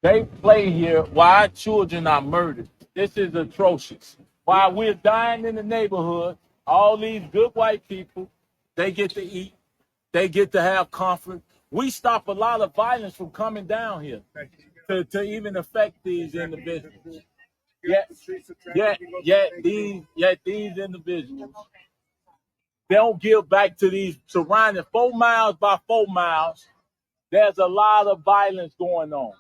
They play here while our children are murdered. This is atrocious. While we're dying in the neighborhood, all these good white people, they get to eat, they get to have comfort. We stop a lot of violence from coming down here to even affect these individuals. Yet these individuals, they don't give back to these surrounding 4 miles by 4 miles. There's a lot of violence going on.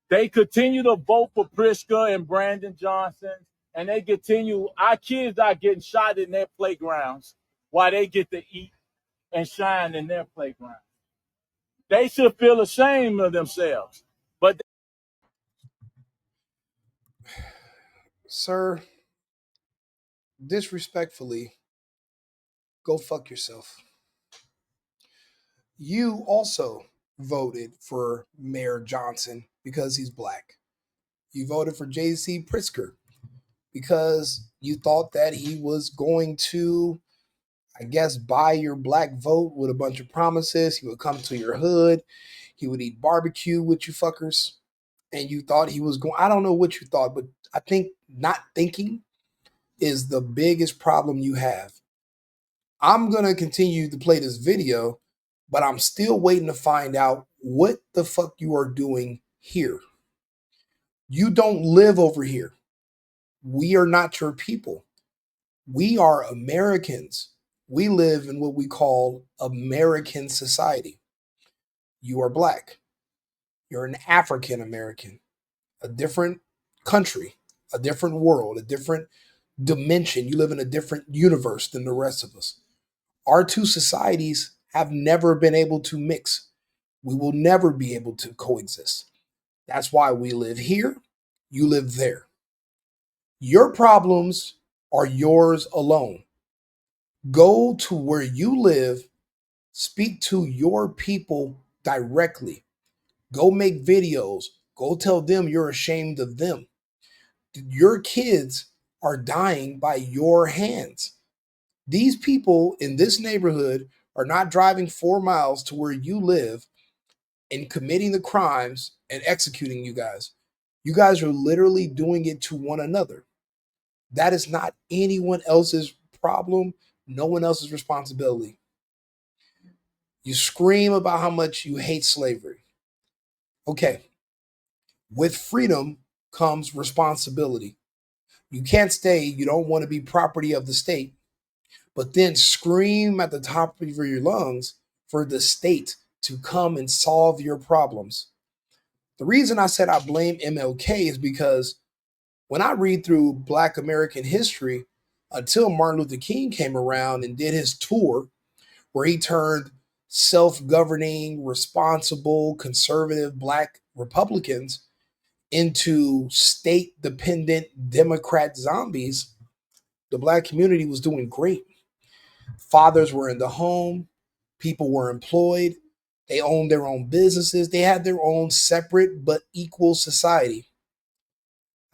They continue to vote for Pritzker and Brandon Johnson, and they continue. Our kids are getting shot in their playgrounds while they get to eat and shine in their playground. They should feel ashamed of themselves. But Sir, disrespectfully, go fuck yourself. You also voted for Mayor Johnson because he's black. You voted for J.C. Pritzker because you thought that he was going to, I guess, buy your black vote with a bunch of promises. He would come to your hood. He would eat barbecue with you fuckers. And you thought he was going, I don't know what you thought, but I think not thinking is the biggest problem you have. I'm going to continue to play this video, but I'm still waiting to find out what the fuck you are doing here. You don't live over here. We are not your people. We are Americans. We live in what we call American society. You are black. You're an African American, a different country, a different world, a different dimension. You live in a different universe than the rest of us. Our two societies have never been able to mix. We will never be able to coexist. That's why we live here, you live there. Your problems are yours alone. Go to where you live, speak to your people directly. Go make videos. Go tell them you're ashamed of them. Your kids are dying by your hands. These people in this neighborhood are not driving 4 miles to where you live and committing the crimes and executing you guys. You guys are literally doing it to one another. That is not anyone else's problem, no one else's responsibility. You scream about how much you hate slavery. Okay, with freedom comes responsibility. You can't say you don't want to be property of the state, but then scream at the top of your lungs for the state to come and solve your problems. The reason I said I blame MLK is because when I read through Black American history, until Martin Luther King came around and did his tour where he turned self governing, responsible, conservative Black Republicans into state dependent Democrat zombies, the Black community was doing great. Fathers were in the home, people were employed, they owned their own businesses, they had their own separate but equal society.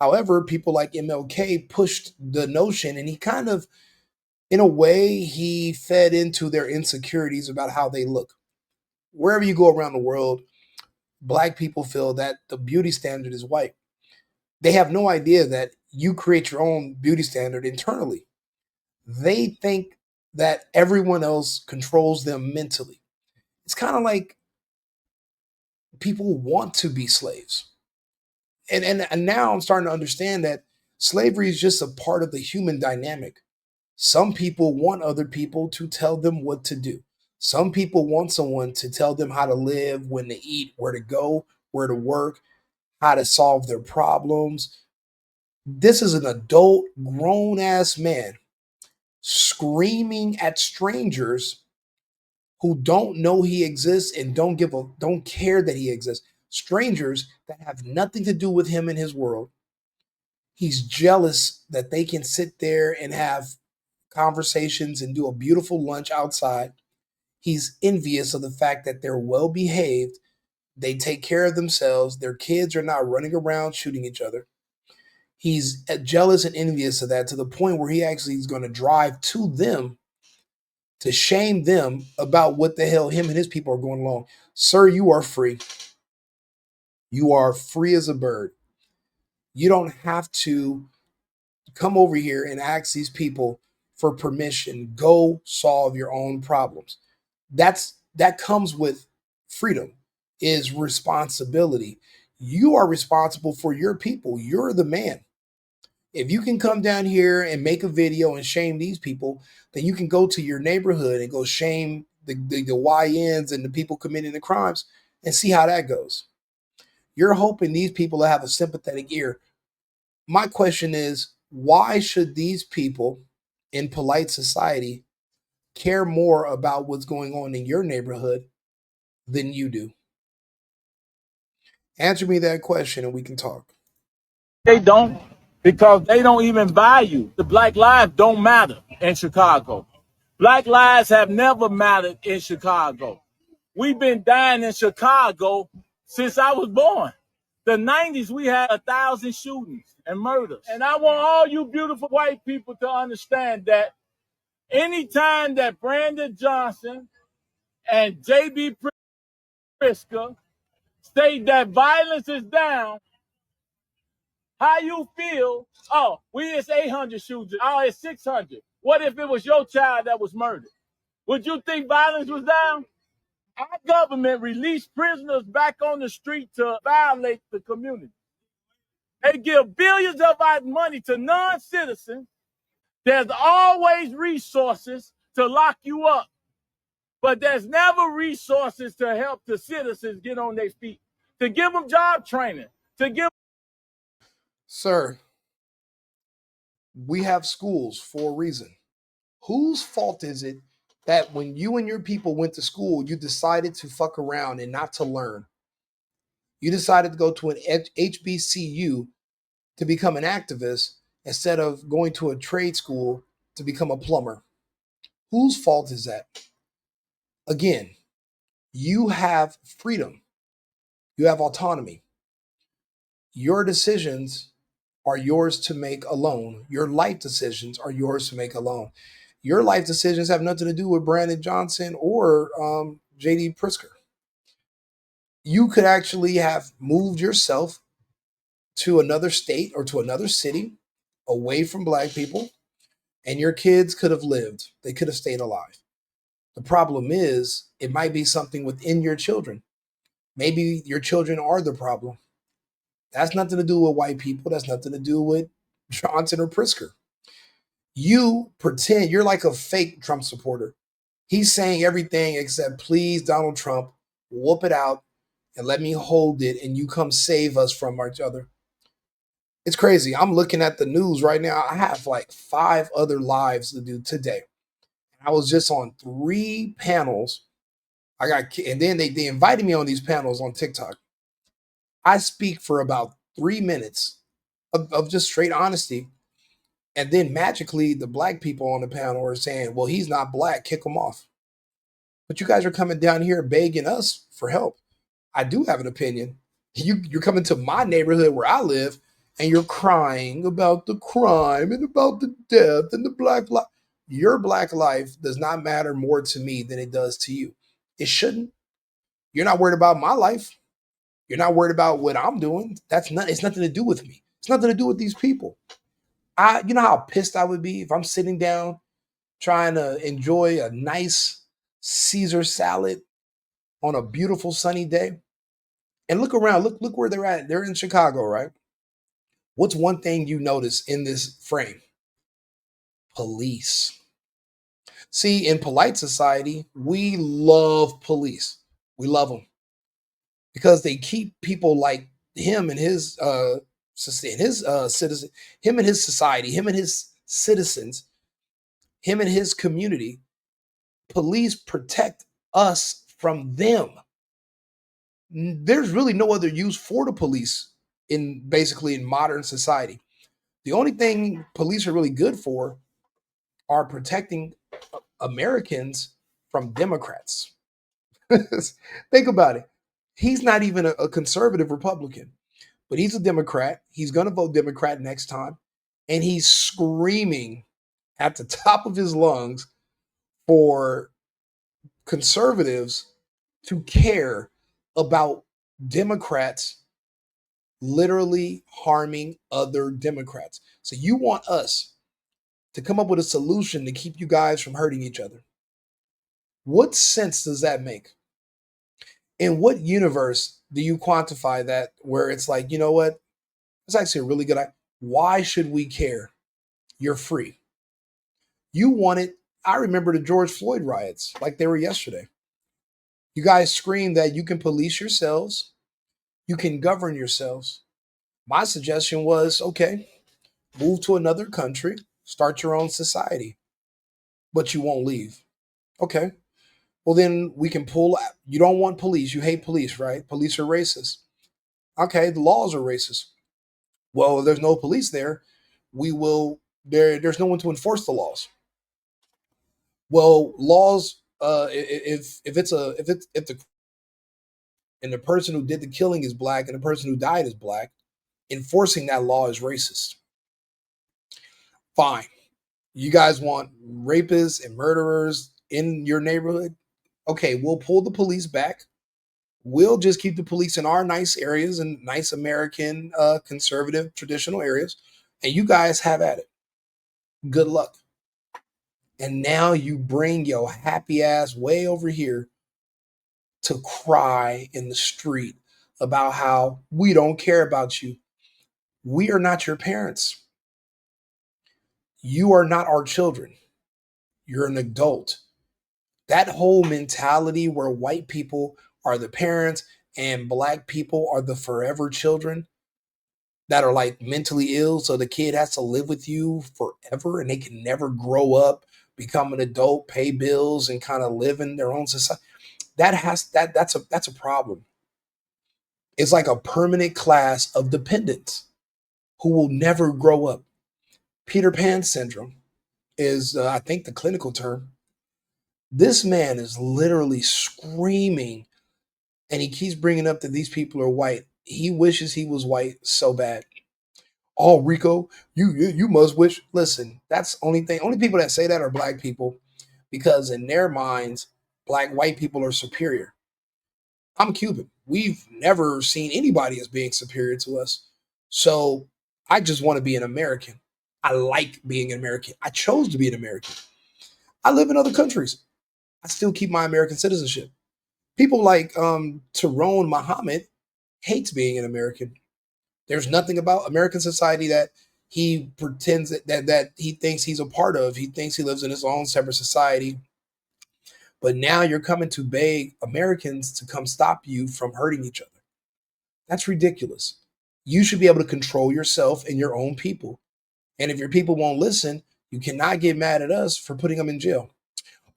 However, people like MLK pushed the notion, and he kind of, in a way, he fed into their insecurities about how they look. Wherever you go around the world, black people feel that the beauty standard is white. They have no idea that you create your own beauty standard internally. They think that everyone else controls them mentally. It's kind of like people want to be slaves. And now I'm starting to understand that slavery is just a part of the human dynamic. Some people want other people to tell them what to do. Some people want someone to tell them how to live, when to eat, where to go, where to work, how to solve their problems. This is an adult, grown ass man screaming at strangers who don't know he exists and don't care that he exists. Strangers that have nothing to do with him and his world. He's jealous that they can sit there and have conversations and do a beautiful lunch outside. He's envious of the fact that they're well behaved. They take care of themselves. Their kids are not running around shooting each other. He's jealous and envious of that to the point where he actually is going to drive to them to shame them about what the hell him and his people are going along. Sir, you are free. You are free as a bird. You don't have to come over here and ask these people for permission. Go solve your own problems. That comes with freedom, is responsibility. You are responsible for your people. You're the man. If you can come down here and make a video and shame these people, then you can go to your neighborhood and go shame the YNs and the people committing the crimes and see how that goes. You're hoping these people will have a sympathetic ear. My question is, why should these people in polite society care more about what's going on in your neighborhood than you do? Answer me that question and we can talk. They don't, because they don't even value. The black lives don't matter in Chicago. Black lives have never mattered in Chicago. We've been dying in Chicago since I was born. The 90s, we had 1,000 shootings and murders. And I want all you beautiful white people to understand that anytime that Brandon Johnson and J.B. Pritzker state that violence is down, how you feel? Oh, it's 800 shooters. Oh, it's 600. What if it was your child that was murdered? Would you think violence was down? Our government released prisoners back on the street to violate the community. They give billions of our money to non-citizens. There's always resources to lock you up, but there's never resources to help the citizens get on their feet, to give them job training, to give. Sir, we have schools for a reason. Whose fault is it that when you and your people went to school, you decided to fuck around and not to learn? You decided to go to an HBCU to become an activist instead of going to a trade school to become a plumber. Whose fault is that? Again, you have freedom, you have autonomy. Your decisions are yours to make alone. Your life decisions are yours to make alone. Your life decisions have nothing to do with Brandon Johnson or JD Pritzker. You could actually have moved yourself to another state or to another city away from black people, and your kids could have lived. They could have stayed alive. The problem is, it might be something within your children. Maybe your children are the problem. That's nothing to do with white people. That's nothing to do with Johnson or Pritzker. You pretend you're like a fake Trump supporter. He's saying everything except, please, Donald Trump, whoop it out and let me hold it and you come save us from each other. It's crazy. I'm looking at the news right now. I have like 5 other lives to do today. I was just on 3 panels. And then they invited me on these panels on TikTok. I speak for about 3 minutes of just straight honesty. And then magically, the black people on the panel are saying, well, he's not black, kick him off. But you guys are coming down here begging us for help. I do have an opinion. You're coming to my neighborhood where I live, and you're crying about the crime and about the death and the black life. Your black life does not matter more to me than it does to you. It shouldn't. You're not worried about my life. You're not worried about what I'm doing. It's nothing to do with me. It's nothing to do with these people. You know how pissed I would be if I'm sitting down trying to enjoy a nice Caesar salad on a beautiful sunny day. And look around, look where they're at. They're in Chicago, right? What's one thing you notice in this frame? Police. See, in polite society, we love police. We love them because they keep people like him and his citizen, him and his society, him and his citizens, him and his community. Police protect us from them. There's really no other use for the police in modern society. The only thing police are really good for are protecting Americans from Democrats. Think about it. He's not even a conservative Republican, but he's a Democrat. He's going to vote Democrat next time. And he's screaming at the top of his lungs for conservatives to care about Democrats literally harming other Democrats. So you want us to come up with a solution to keep you guys from hurting each other. What sense does that make? In what universe do you quantify that where it's like, you know what? It's actually a really good idea. Why should we care? You're free. You want it. I remember the George Floyd riots like they were yesterday. You guys screamed that you can police yourselves, you can govern yourselves. My suggestion was okay, move to another country, start your own society, but you won't leave. Okay. Well, then we can pull out. You don't want police. You hate police, right? Police are racist. Okay. The laws are racist. Well, if there's no police there, we will, there's no one to enforce the laws. Well, laws, if it's a, if the, and the person who did the killing is black and the person who died is black, enforcing that law is racist. Fine. You guys want rapists and murderers in your neighborhood? Okay, we'll pull the police back. We'll just keep the police in our nice areas and nice American, conservative, traditional areas. And you guys have at it. Good luck. And now you bring your happy ass way over here to cry in the street about how we don't care about you. We are not your parents. You are not our children. You're an adult. That whole mentality where white people are the parents and black people are the forever children that are like mentally ill, so the kid has to live with you forever and they can never grow up, become an adult, pay bills, and kind of live in their own society. That's a problem. It's like a permanent class of dependents who will never grow up. Peter Pan syndrome is, I think, the clinical term. This man is literally screaming, and he keeps bringing up that these people are white. He wishes he was white so bad. Oh, Rico, you must wish. Listen, that's only thing. Only people that say that are black people, because in their minds, black white people are superior. I'm Cuban. We've never seen anybody as being superior to us. So I just want to be an American. I like being an American. I chose to be an American. I live in other countries. I still keep my American citizenship. People like Tyrone Muhammad hates being an American. There's nothing about American society that he pretends that he thinks he's a part of. He thinks he lives in his own separate society. But now you're coming to beg Americans to come stop you from hurting each other. That's ridiculous. You should be able to control yourself and your own people. And if your people won't listen, you cannot get mad at us for putting them in jail.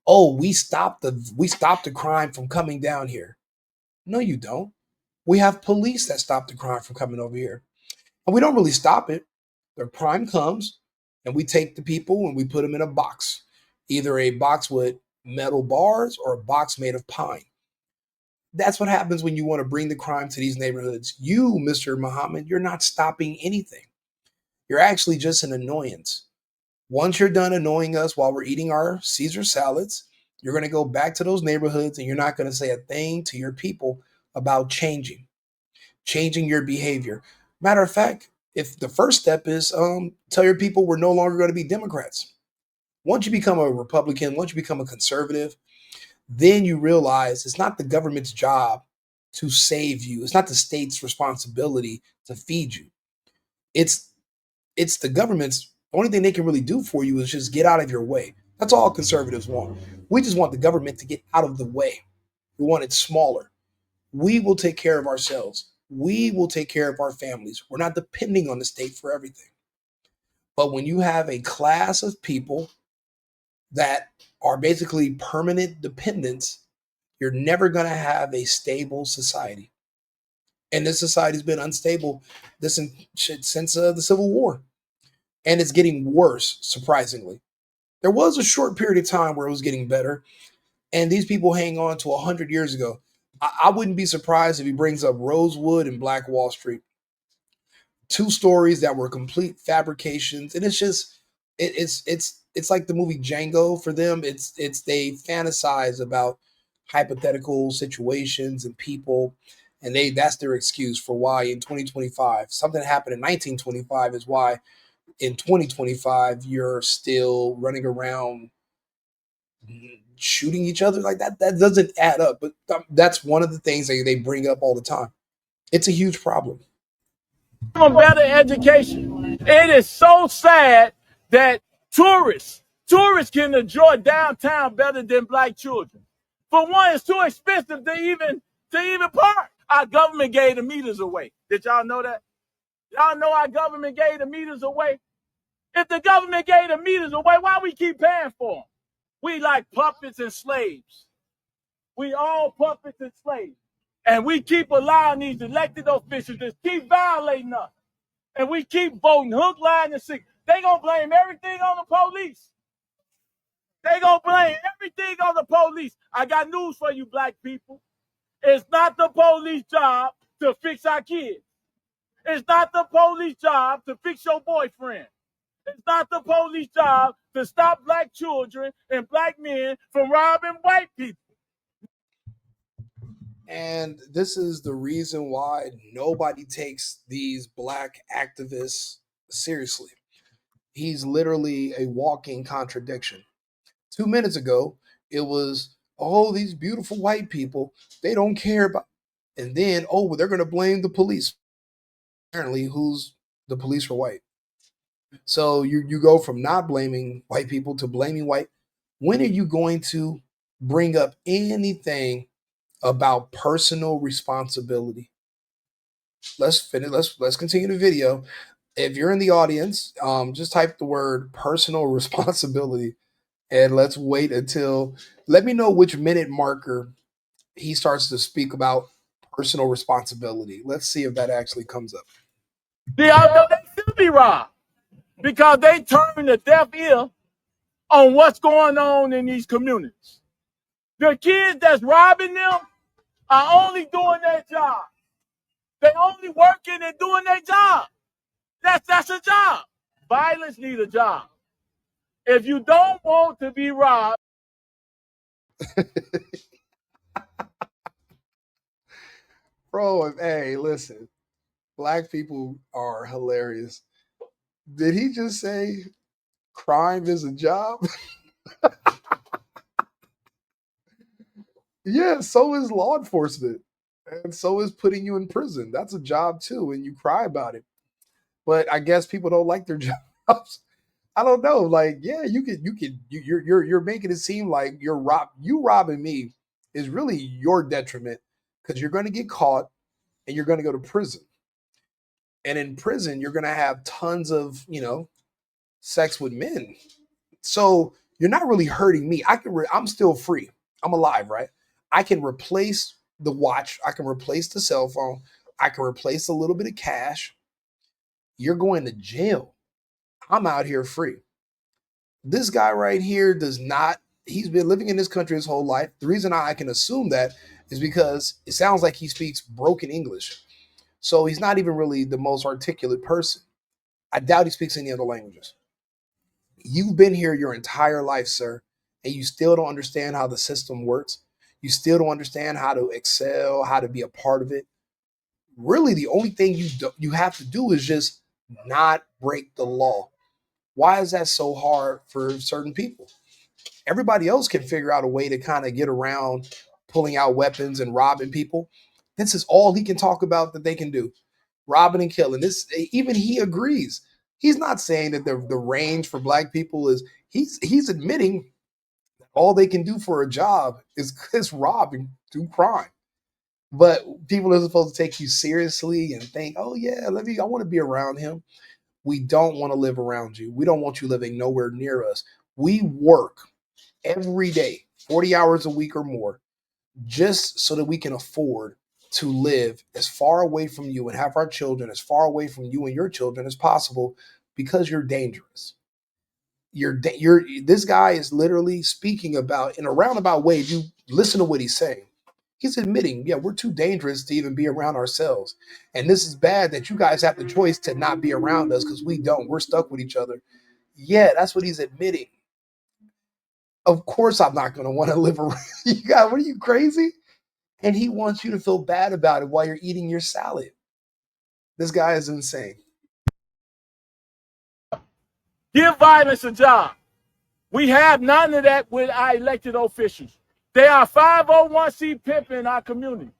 Oh, we stopped the crime from coming down here. No, you don't. We have police that stop the crime from coming over here. And we don't really stop it. The crime comes and we take the people and we put them in a box, either a box with metal bars or a box made of pine. That's what happens when you want to bring the crime to these neighborhoods. You, Mr. Muhammad, you're not stopping anything. You're actually just an annoyance. Once you're done annoying us while we're eating our Caesar salads, you're going to go back to those neighborhoods and you're not going to say a thing to your people about changing your behavior. Matter of fact, if the first step is tell your people we're no longer going to be Democrats. Once you become a Republican, once you become a conservative, then you realize it's not the government's job to save you. It's not the state's responsibility to feed you. It's it's the government's only thing they can really do for you is just get out of your way. That's all conservatives want. We just want the government to get out of the way. We want it smaller. We will take care of ourselves. We will take care of our families. We're not depending on the state for everything. But when you have a class of people that are basically permanent dependents, you're never going to have a stable society. And this society's been unstable since the Civil War. And it's getting worse, surprisingly. There was a short period of time where it was getting better, and these people hang on to 100 years ago. I wouldn't be surprised if he brings up Rosewood and Black Wall Street, two stories that were complete fabrications, and it's just it's like the movie Django for them. It's they fantasize about hypothetical situations and people. And that's their excuse for why in 2025 something happened in 1925 is why in 2025 you're still running around shooting each other like that. That doesn't add up. But that's one of the things they bring up all the time. It's a huge problem. A better education. It is so sad that tourists can enjoy downtown better than black children. For one, it's too expensive to even park. Our government gave the meters away. Did y'all know that? Y'all know our government gave the meters away? If the government gave the meters away, why we keep paying for them? We like puppets and slaves. We all puppets and slaves. And we keep allowing these elected officials to keep violating us. And we keep voting hook, line, and sinker. They gonna blame everything on the police. They gonna blame everything on the police. I got news for you, black people. It's not the police job to fix our kids. It's not the police job to fix your boyfriend. It's not the police job to stop black children and black men from robbing white people. And this is the reason why nobody takes these black activists seriously. He's literally a walking contradiction. 2 minutes ago, it was, oh, these beautiful white people, they don't care about. And then, oh, well, they're going to blame the police. Apparently, who's the police for white? So you go from not blaming white people to blaming white. When are you going to bring up anything about personal responsibility? Let's finish. Let's continue the video. If you're in the audience, just type the word personal responsibility, and let's wait until. Let me know which minute marker he starts to speak about personal responsibility. Let's see if that actually comes up. They should be robbed because they turn a deaf ear on what's going on in these communities. The kids that's robbing them are only doing their job. They only working and doing their job. That's a job. Violence needs a job. If you don't want to be robbed, Bro, hey, listen, black people are hilarious. Did he just say crime is a job? Yeah, so is law enforcement. And so is putting you in prison. That's a job too, and you cry about it. But I guess people don't like their jobs. I don't know. Like, yeah, you're making it seem like you robbing me is really your detriment because you're going to get caught and you're going to go to prison. And in prison, you're going to have tons of sex with men. So you're not really hurting me. I'm still free. I'm alive, right? I can replace the watch. I can replace the cell phone. I can replace a little bit of cash. You're going to jail. I'm out here free. This guy right here does not, he's been living in this country his whole life. The reason I can assume that is because it sounds like he speaks broken English. So he's not even really the most articulate person. I doubt he speaks any other languages. You've been here your entire life, sir, and you still don't understand how the system works. You still don't understand how to excel, how to be a part of it. Really, the only thing you have to do is just not break the law. Why is that so hard for certain people? Everybody else can figure out a way to kind of get around pulling out weapons and robbing people. This is all he can talk about that they can do. Robbing and killing. This even he agrees. He's not saying that the range for black people is he's admitting all they can do for a job is rob and do crime. But people are supposed to take you seriously and think, oh yeah, I want to be around him. We don't want to live around you. We don't want you living nowhere near us. We work every day, 40 hours a week or more, just so that we can afford to live as far away from you and have our children as far away from you and your children as possible because you're dangerous. You're this guy is literally speaking about in a roundabout way. If you listen to what he's saying, he's admitting, yeah, we're too dangerous to even be around ourselves. And this is bad that you guys have the choice to not be around us because we don't. We're stuck with each other. Yeah, that's what he's admitting. Of course, I'm not going to want to live around you guys. What are you crazy? And he wants you to feel bad about it while you're eating your salad. This guy is insane. Give violence a job. We have none of that with our elected officials. They are 501c pimping our communities.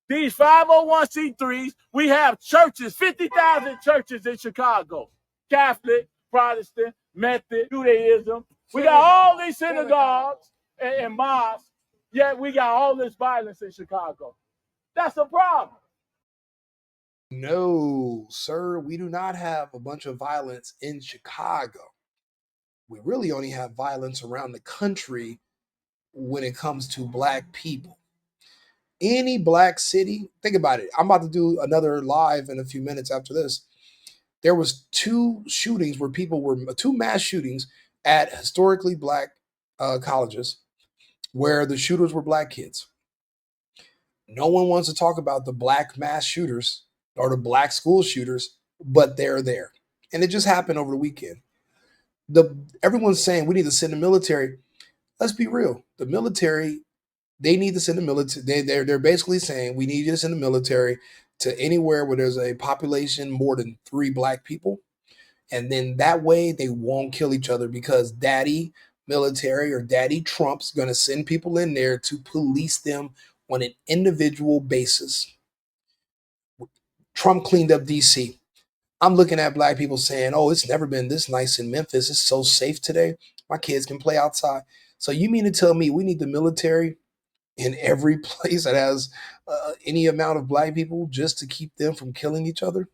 These 501c3s, we have churches, 50,000 churches in Chicago. Catholic, Protestant, Methodist, Judaism. We got all these synagogues and mosques, yet we got all this violence in Chicago. That's a problem. No, sir, we do not have a bunch of violence in Chicago. We really only have violence around the country when it comes to black people. Any black city, think about it. I'm about to do another live in a few minutes after this. There was two shootings where people were two mass shootings at historically black colleges where the shooters were black kids. No one wants to talk about the black mass shooters or the black school shooters, but they're there. And it just happened over the weekend. Everyone's saying we need to send the military. Let's be real. The military, they need to send the military. They're basically saying we need you to send the military to anywhere where there's a population more than 3 black people. And then that way they won't kill each other because daddy military or daddy Trump's going to send people in there to police them on an individual basis. Trump cleaned up DC. I'm looking at black people saying, oh, it's never been this nice in Memphis. It's so safe today. My kids can play outside. So you mean to tell me we need the military in every place that has any amount of black people just to keep them from killing each other?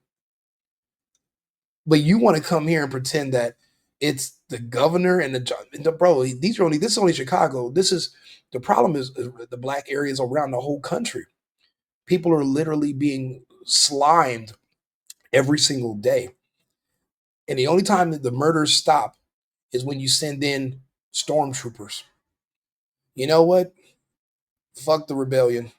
But you want to come here and pretend that it's the governor and the bro. This is only Chicago. This is the problem is the black areas around the whole country. People are literally being slimed every single day. And the only time that the murders stop is when you send in stormtroopers. You know what? Fuck the rebellion.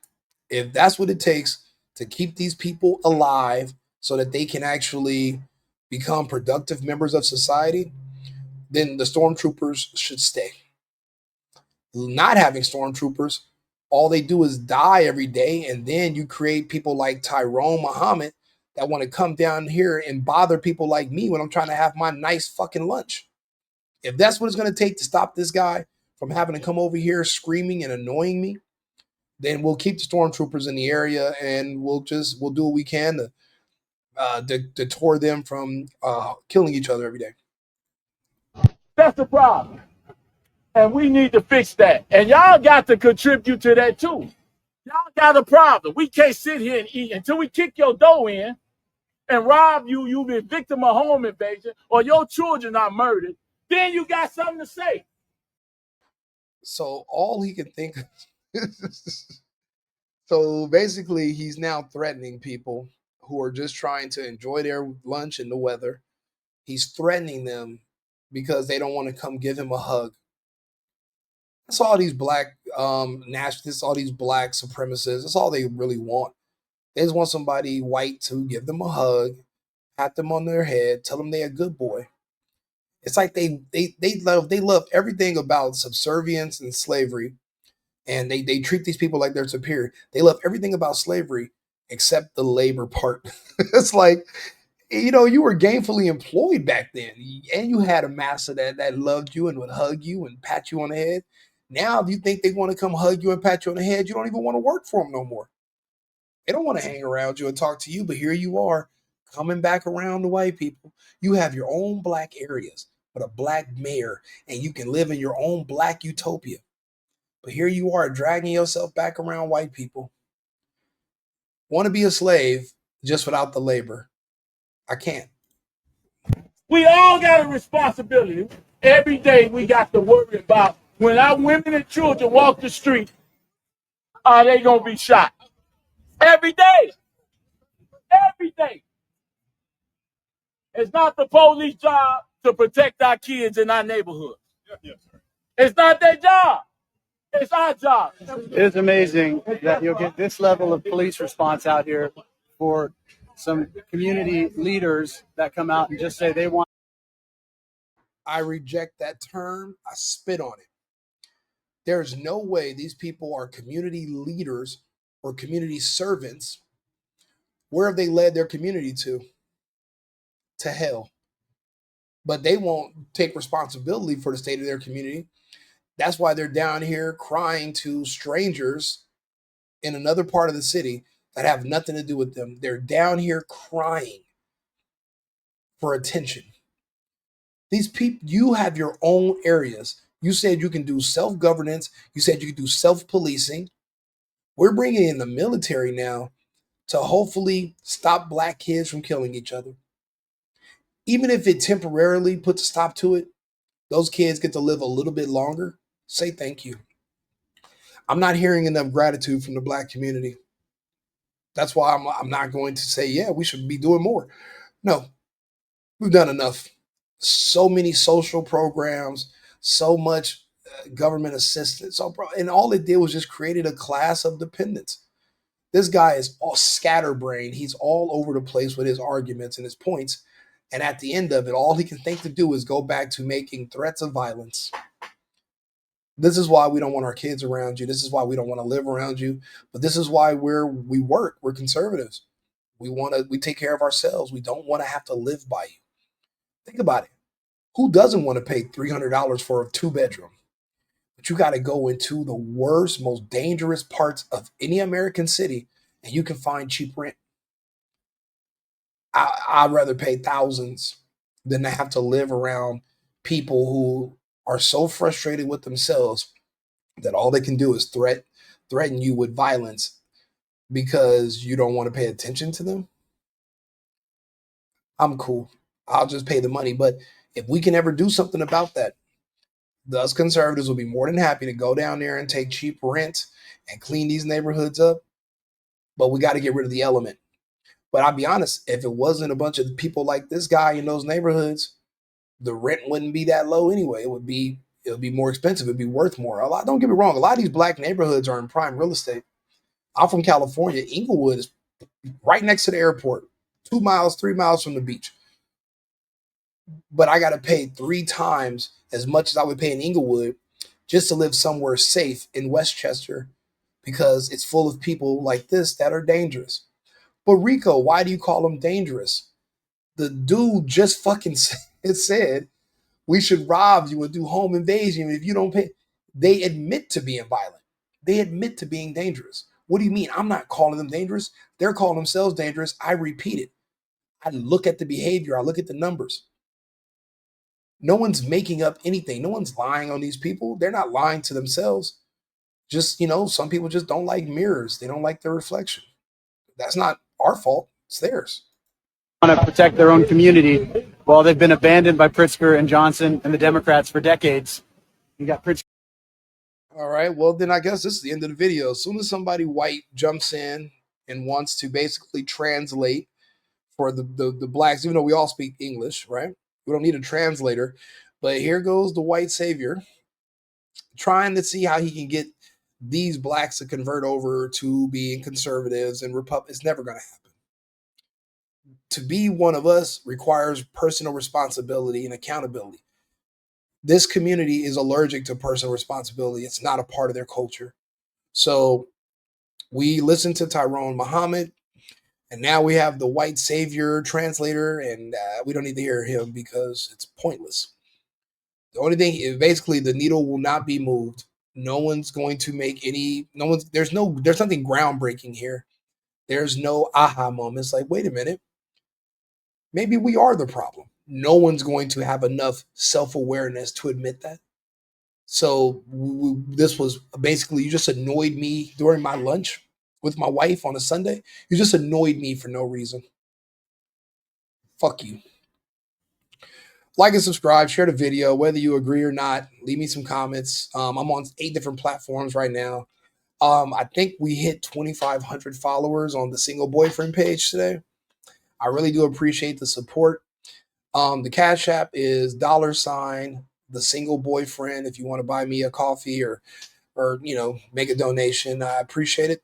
If that's what it takes to keep these people alive so that they can actually become productive members of society, then the stormtroopers should stay. Not having stormtroopers, all they do is die every day, and then you create people like Tyrone Muhammad that want to come down here and bother people like me when I'm trying to have my nice fucking lunch. If that's what it's going to take to stop this guy from having to come over here screaming and annoying me, then we'll keep the stormtroopers in the area and we'll do what we can to deter them from killing each other every day. That's the problem. And we need to fix that. And y'all got to contribute to that too. Y'all got a problem. We can't sit here and eat until we kick your dough in and rob you. You be a victim of home invasion or your children are murdered. Then you got something to say. So all he can think of so basically he's now threatening people who are just trying to enjoy their lunch in the weather. He's threatening them because they don't want to come give him a hug. That's all these black nationalists, all these black supremacists. That's all they really want. They just want somebody white to give them a hug, pat them on their head, tell them they're a good boy. It's like they love everything about subservience and slavery, and they treat these people like they're superior. They love everything about slavery except the labor part. It's like, you were gainfully employed back then, and you had a master that loved you and would hug you and pat you on the head. Now, if you think they want to come hug you and pat you on the head, you don't even want to work for them no more. They don't want to hang around you and talk to you, but here you are coming back around the white people. You have your own black areas with a black mayor, and you can live in your own black utopia. But here you are dragging yourself back around white people. Want to be a slave just without the labor. I can't. We all got a responsibility. Every day we got to worry about when our women and children walk the street, are they going to be shot? Every day. Every day. It's not the police job to protect our kids in our neighborhood. It's not their job. It's our job. It is amazing that you'll get this level of police response out here for some community leaders that come out and just say they want. I reject that term. I spit on it. There's no way these people are community leaders or community servants. Where have they led their community to? To hell. But they won't take responsibility for the state of their community. That's why they're down here crying to strangers in another part of the city that have nothing to do with them. They're down here crying for attention. These people, you have your own areas. You said you can do self governance. You said you can do self policing. We're bringing in the military now to hopefully stop black kids from killing each other. Even if it temporarily puts a stop to it, those kids get to live a little bit longer. Say thank you. I'm not hearing enough gratitude from the black community. That's why I'm not going to say, yeah, we should be doing more. No, we've done enough. So many social programs, so much government assistance. And all it did was just created a class of dependents. This guy is all scatterbrained. He's all over the place with his arguments and his points. And at the end of it, all he can think to do is go back to making threats of violence. This is why we don't want our kids around you. This is why we don't want to live around you. But this is why we work. We're conservatives. We take care of ourselves. We don't want to have to live by you. Think about it. Who doesn't want to pay $300 for a 2-bedroom? But you got to go into the worst, most dangerous parts of any American city, and you can find cheap rent. I'd rather pay thousands than to have to live around people who are so frustrated with themselves that all they can do is threaten you with violence because you don't want to pay attention to them. I'm cool. I'll just pay the money. But if we can ever do something about that, us conservatives will be more than happy to go down there and take cheap rent and clean these neighborhoods up. But we got to get rid of the element. But I'll be honest, if it wasn't a bunch of people like this guy in those neighborhoods, the rent wouldn't be that low anyway. It would be more expensive. It'd be worth more. Don't get me wrong. A lot of these black neighborhoods are in prime real estate. I'm from California. Inglewood is right next to the airport, 2 miles, 3 miles from the beach. But I got to pay 3 times as much as I would pay in Inglewood just to live somewhere safe in Westchester because it's full of people like this that are dangerous. But Rico, why do you call them dangerous? The dude just fucking said we should rob you and do home invasion if you don't pay. They admit to being violent. They admit to being dangerous. What do you mean? I'm not calling them dangerous. They're calling themselves dangerous. I repeat it. I look at the behavior. I look at the numbers. No one's making up anything. No one's lying on these people. They're not lying to themselves. Just, some people just don't like mirrors. They don't like their reflection. That's not our fault. It's theirs. Want to protect their own community while they've been abandoned by Pritzker and Johnson and the Democrats for decades. You got Pritzker. All right. Well, then I guess this is the end of the video. As soon as somebody white jumps in and wants to basically translate for the blacks, even though we all speak English, right? We don't need a translator. But here goes the white savior trying to see how he can get these blacks to convert over to being conservatives and Republicans. It's never going to happen. To be one of us requires personal responsibility and accountability. This community is allergic to personal responsibility. It's not a part of their culture. So we listened to Tyrone Muhammad, and now we have the white savior translator, and we don't need to hear him because it's pointless. The only thing is basically the needle will not be moved. No one's going to make any, there's nothing groundbreaking here. There's no aha moments like, wait a minute, maybe we are the problem. No one's going to have enough self-awareness to admit that. So this was basically, you just annoyed me during my lunch with my wife on a Sunday. You just annoyed me for no reason. Fuck you. Like and subscribe, share the video, whether you agree or not. Leave me some comments. I'm on 8 different platforms right now. I think we hit 2,500 followers on the Single Boyfriend page today. I really do appreciate the support. The Cash App is $ the Single Boyfriend. If you want to buy me a coffee or make a donation, I appreciate it.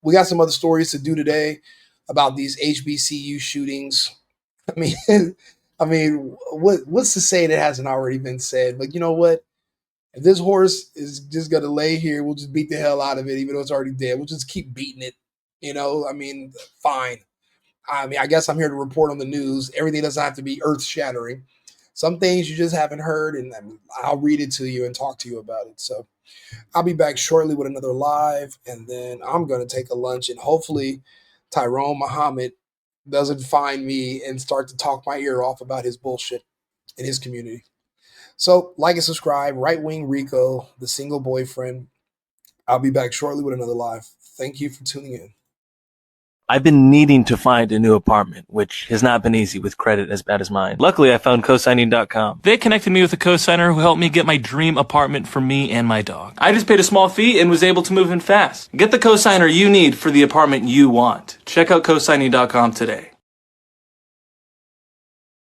We got some other stories to do today about these HBCU shootings. I mean, what's to say that hasn't already been said? But you know what? If this horse is just going to lay here, we'll just beat the hell out of it, even though it's already dead. We'll just keep beating it. I mean, fine. I guess I'm here to report on the news. Everything doesn't have to be earth shattering. Some things you just haven't heard, and I'll read it to you and talk to you about it. So I'll be back shortly with another live, and then I'm going to take a lunch, and hopefully Tyrone Muhammad doesn't find me and start to talk my ear off about his bullshit in his community. So like and subscribe, Right Wing Rico, the single boyfriend. I'll be back shortly with another live. Thank you for tuning in. I've been needing to find a new apartment, which has not been easy with credit as bad as mine. Luckily, I found cosigning.com. They connected me with a cosigner who helped me get my dream apartment for me and my dog. I just paid a small fee and was able to move in fast. Get the cosigner you need for the apartment you want. Check out cosigning.com today.